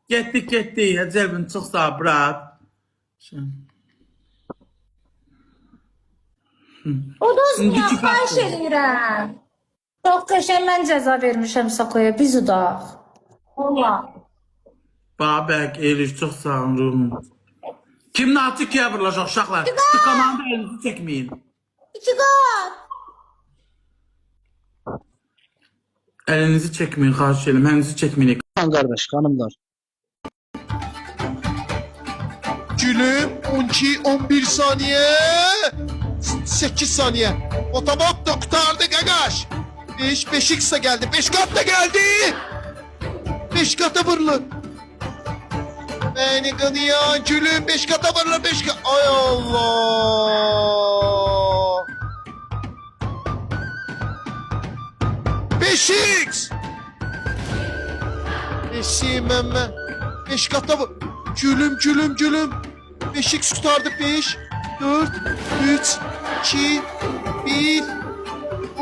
Getdik. Əcəbin çox sağ brat. Uduzmuyor, İndiki xahiş qaldı. edirəm. Çox qəşəng mən cəza vermişəm Sakoya, biz udaq. Valla. Babək, Eliş, çox sağ olun ruhum. Kim natıkiyə vurulacaq uşaqlar? Tıkamanı elinizi çəkməyin. 2 qat. Elinizi çəkməyin, xahiş edirəm. Əlinizi çəkməyin. Kardeş, hanımlar. Gülüm 12, 11 saniye. 8 saniye. Otomat da kurtardı gagaş. 5x de geldi. 5 kat da geldi. 5 kata vurulur. Beni kınıyor gülüm. 5 kata vurulur. 5 kat. Ay Allah. 5x. Eşeğim ben. 5 kata vur. Gülüm. 5x tutardı. 5, 4, 3, 2, 1.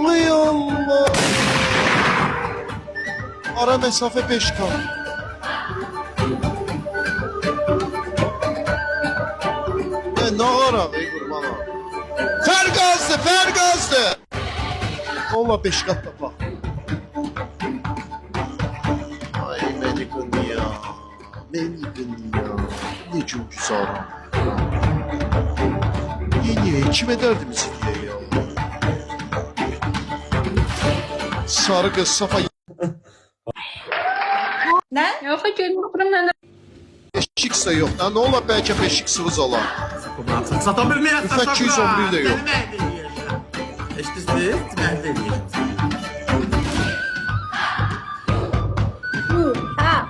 Ay Allah. Ara mesafe 5 kal. Ne ara be kurban abi. Fer gazdı. Valla 5 katta bak. Ay beni kınıyor. Ne çünkü sağlam. Niye? Kime derdimizi diye ya. Sarı kız Safa Nə? Yox, görmürəm mən. 5x de yok. Ha, ne ola belki 5x'imiz ola. Sata bilməyən Ufak 211 de yok. Eşitdiniz? Mən də eləyirəm. Ha.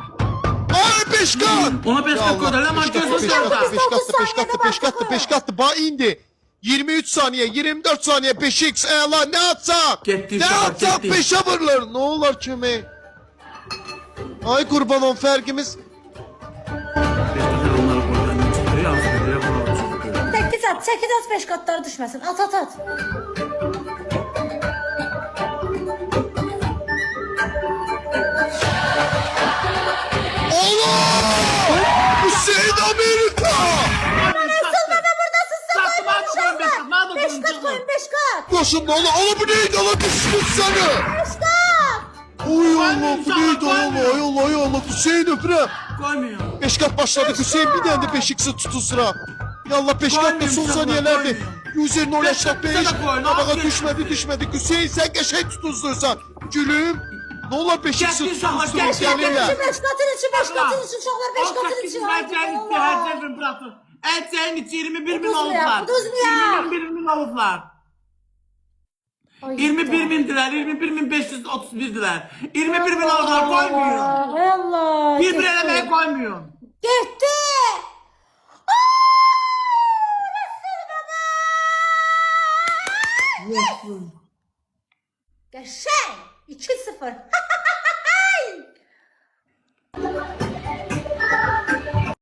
Ay 5 kat. Ona 5 kat koydu. Hemen gözünü dördə. 5 kattı. Ba indi. 23 saniye, 24 saniye 5x. Lan ne atsak? Getdi Ne uşaqlar, atsak getdi. 5'e vurulur. Ne olur kimi? Ay kurban on fergimiz. Onları qoydu. Çıxdı, yazdı, deyə bunlar çıxdı. 8 at 5 qatları düşməsin. At. Allah! Hüseyin Amerika! Satıma çıxın 5 kat. Mənim 5 kat koyun 5 kat. Koşun oğlum. Oğlum bu neydi lan? Düşmüş seni. 5 kat. Oy Allah bu neydi oğlum? Ay Allah Hüseyin öpürəm. Qoymuyor. 5 kat başladık Hüseyin bir tane de 5x'i tutun sıra. Ya Allah 5 kat da son saniyelerde. Üzerine ulaştık 5. Beş kat da koyun, Baka al, düşmedi. Hüseyin sen geçey tutuzluysan. Gülüm. Ne olur 5x'i Getdi uşaqlar, tutun getdi, gelin ya. 5 katın içi 5 katın içi uşaqlar 5 katın içi. Həcəvin bırakın. Əcəyin içi 21 bin olublar. Uduzmuyor. 21 bin olublar. 21 bindiler, 21 bin 531'diler. 21 bin oldular, koymuyor. Allah. Bir eləməyə koymuyor. Getdi. Qəşəng. 2-0.